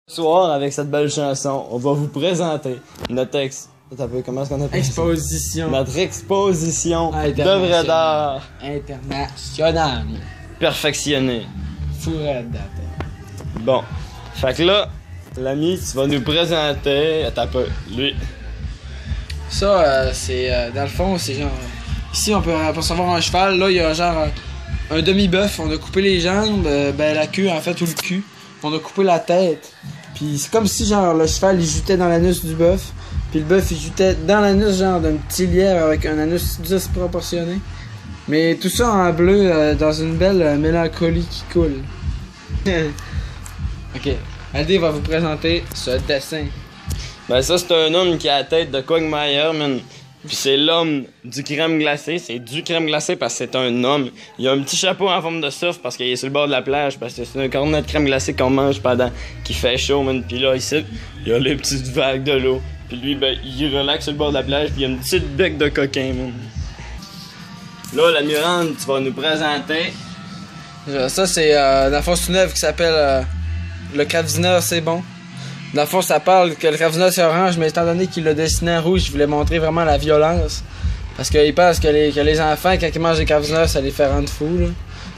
Ce soir, avec cette belle chanson, on va vous présenter notre comment est-ce qu'on appelle Exposition. Notre exposition d'œuvres d'art internationale. Perfectionnée. Fourette d'atteinte. Bon. Fait que là, l'ami, tu vas nous présenter. Attends un peu. Lui. Ça, c'est. Dans le fond, c'est genre. Ici, on peut apercevoir un cheval. Là, il y a genre un demi-bœuf. On a coupé les jambes, la queue, en fait, ou le cul. On a coupé la tête. Puis c'est comme si, genre, le cheval, il jutait dans l'anus du bœuf. Puis le bœuf, il jutait dans l'anus, genre, d'un petit lièvre avec un anus disproportionné. Mais tout ça en bleu, dans une belle mélancolie qui coule. Ok. Aldé va vous présenter ce dessin. Ben ça, c'est un homme qui a la tête de Quagmire, man. Puis c'est l'homme du crème glacé. C'est du crème glacé parce que c'est un homme. Il a un petit chapeau en forme de surf parce qu'il est sur le bord de la plage. Parce que c'est un cornet de crème glacée qu'on mange pendant qu'il fait chaud, man. Puis là, ici, il y a les petites vagues de l'eau. Puis lui, ben, il relaxe sur le bord de la plage. Puis il y a une petite bec de coquin, man. Là, la Mirande, tu vas nous présenter. Ça, c'est la force neuve qui s'appelle le Kravizneur, c'est bon. Dans le fond, ça parle que le Kravizneur c'est orange, mais étant donné qu'il l'a dessiné en rouge, je voulais montrer vraiment la violence. Parce qu'il pense que les enfants, quand ils mangent des Kravizneurs, ça les fait rendre fous, là.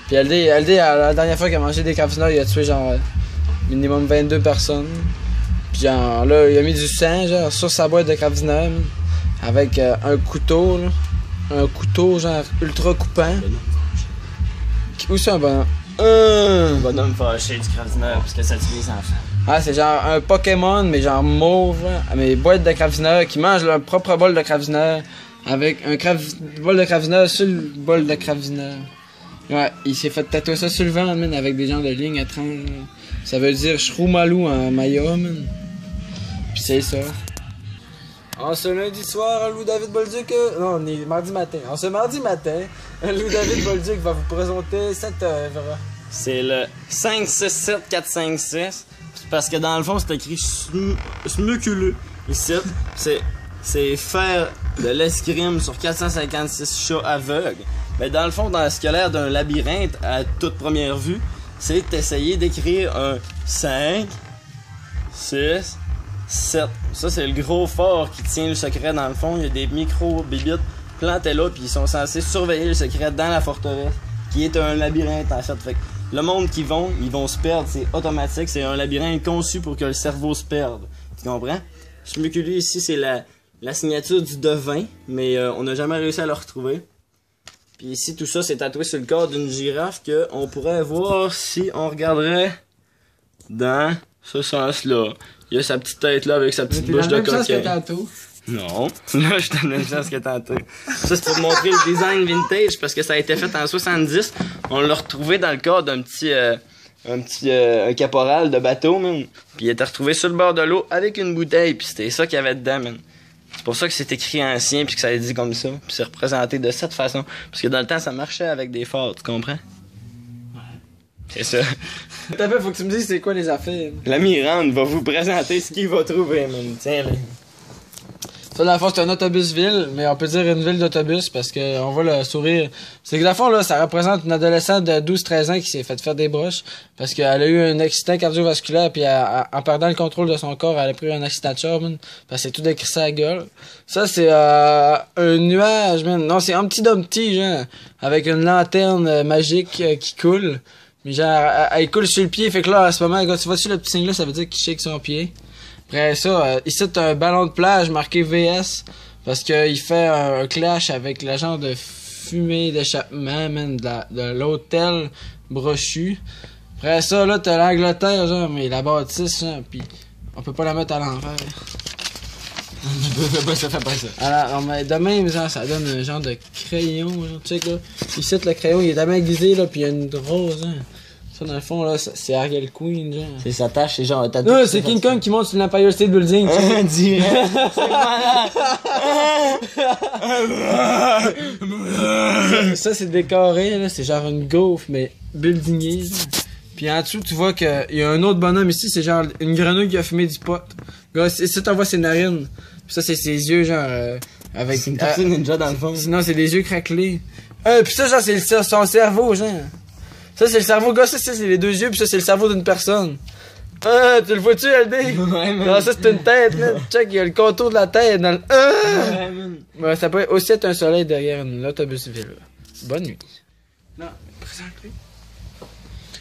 Puis LD, la dernière fois qu'il a mangé des Kravizneurs, il a tué genre minimum 22 personnes. Puis genre là, il a mis du sang genre sur sa boîte de Kravizneurs, avec un couteau, là. Un couteau genre ultra coupant. Où c'est un bonhomme? Un bonhomme fâché du Kravizneur parce que ça tue les enfants. Ah, c'est genre un Pokémon, mais genre mauve, là, mais boîte de Kravizneur, qui mange leur propre bol de Kravizneur, avec un bol de Kravizneur sur le bol de Kravizneur. Ouais, il s'est fait tatouer ça sur le ventre, man, avec des genres de lignes étranges. Ça veut dire Shroumalou en maya, man. Pis c'est ça. En ce lundi soir, Loup David Bolduc... Non, on est mardi matin. En ce mardi matin, Loup David Bolduc va vous présenter cette œuvre. C'est le 567-456. Parce que dans le fond, c'est écrit smuculeux. Ici, c'est faire de l'escrime sur 456 chats aveugles. Mais dans le fond, dans ce qui a l'air d'un labyrinthe à toute première vue, c'est d'essayer d'écrire un 5, 6, 7. Ça, c'est le gros fort qui tient le secret dans le fond. Il y a des micro-bébites plantés là, puis ils sont censés surveiller le secret dans la forteresse, qui est un labyrinthe en fait. Fait que le monde ils vont se perdre, c'est automatique, c'est un labyrinthe conçu pour que le cerveau se perde. Tu comprends? Smuculé ici, c'est la signature du devin, mais on n'a jamais réussi à le retrouver. Puis ici, tout ça, c'est tatoué sur le corps d'une girafe que on pourrait voir si on regarderait dans ce sens-là. Il y a sa petite tête là avec sa petite bouche de coquin. Non, là je donne une chance que tantôt. Ça c'est pour montrer le design vintage parce que ça a été fait en 70. On l'a retrouvé dans le corps d'un petit un caporal de bateau, man. Puis il était retrouvé sur le bord de l'eau avec une bouteille, puis c'était ça qu'il y avait dedans, man. C'est pour ça que c'est écrit ancien puis que ça est dit comme ça, puis c'est représenté de cette façon parce que dans le temps ça marchait avec des phares, tu comprends? C'est ça. T'as fait, faut que tu me dises c'est quoi les affaires. La Mirande va vous présenter ce qu'il va trouver, man. Tiens, là. Ça, dans le fond, c'est un autobus-ville, mais on peut dire une ville d'autobus parce qu'on voit le sourire. C'est que, dans le fond, là, ça représente une adolescente de 12-13 ans qui s'est fait faire des broches parce qu'elle a eu un accident cardiovasculaire puis en perdant le contrôle de son corps, elle a pris un accident de char, man. Parce que c'est tout décrissé à la gueule. Ça, c'est un nuage, man. Non, c'est un petit Dumpty, genre, avec une lanterne magique qui coule. Mais genre, elle coule sur le pied, fait que là, à ce moment, quand tu vois-tu le petit signe là, ça veut dire qu'il shake son pied. Après ça, ici t'as un ballon de plage marqué VS parce qu'il fait un clash avec le genre de fumée d'échappement, man, de l'hôtel brochu. Après ça, là t'as l'Angleterre, genre, mais la bâtisse, genre, pis on peut pas la mettre à l'envers. Ça fait pas ça. Alors, mais de même, genre, ça donne un genre de crayon, genre, tu sais, là. Ici, le crayon, il est tellement aiguisé, là, pis il y a une rose, hein. Ça, dans le fond, là, c'est Ariel Queen, genre. C'est sa tâche, c'est genre un tatou. Non, c'est King Kong qui monte sur l'Empire State Building, tu sais. Direct. C'est malade. Ça, c'est décoré, là, c'est genre une gaufre, mais buildingée, là. Puis en dessous, tu vois qu'il y a un autre bonhomme ici, c'est genre une grenouille qui a fumé du pot. Ici, t'en vois ses narines. Puis ça, c'est ses yeux, genre, avec... C'est une tortue ninja, dans le fond. Sinon, c'est des yeux craquelés. Puis ça, genre, c'est son cerveau, genre. Ça, c'est le cerveau, gars, ça, c'est les deux yeux, puis ça, c'est le cerveau d'une personne. Ah, tu le vois-tu, LD? Ouais, man. Non, ça c'est une tête, man. Check, il y a le contour de la tête dans le. Ouais, man. Ouais, ça peut aussi être un soleil derrière l'autobus ville. Bonne nuit. Non, présente-lui.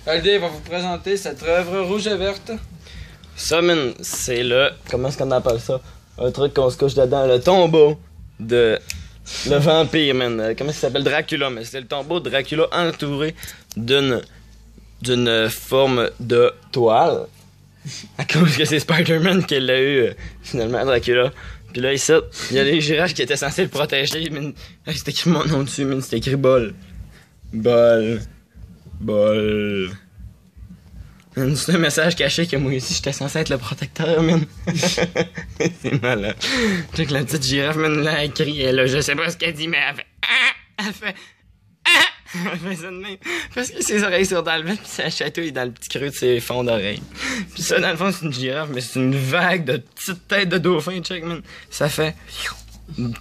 LD va vous présenter cette œuvre rouge et verte. Ça, man, c'est le... Comment est-ce qu'on appelle ça? Un truc qu'on se couche dedans. Le tombeau de... Le vampire, man. Comment ça s'appelle? Dracula, mais c'est le tombeau de Dracula entouré d'une forme de toile. À cause que c'est Spider-Man qui l'a eu, finalement, Dracula. Puis là, ici, il y a les girafes qui étaient censés le protéger, mais c'est écrit mon nom dessus, mais c'est écrit Bol. Bol. Bol. Man, c'est un message caché que moi aussi, j'étais censé être le protecteur, man. C'est malade. Tu sais que la petite girafe, man, là, elle crie, là, je sais pas ce qu'elle dit, mais elle fait... Ah! Elle fait... Ah! Elle fait ça de même. Parce que ses oreilles sont dans le vent, pis sa chatouille dans le petit creux de ses fonds d'oreilles. Pis ça, dans le fond, c'est une girafe, mais c'est une vague de petites têtes de dauphin, check, man. Ça fait...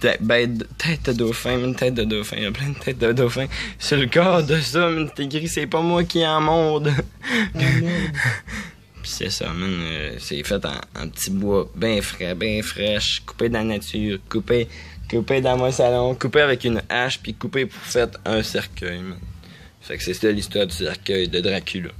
Tête de dauphin, une tête de dauphin, il y a plein de têtes de dauphin. Sur le corps de ça, man, t'es écrit, c'est pas moi qui en monde. Pis c'est ça, man, c'est fait en petit bois, bien frais, bien fraîche, coupé dans la nature, coupé dans mon salon, coupé avec une hache, puis coupé pour faire un cercueil, man. Fait que c'est ça l'histoire du cercueil de Dracula.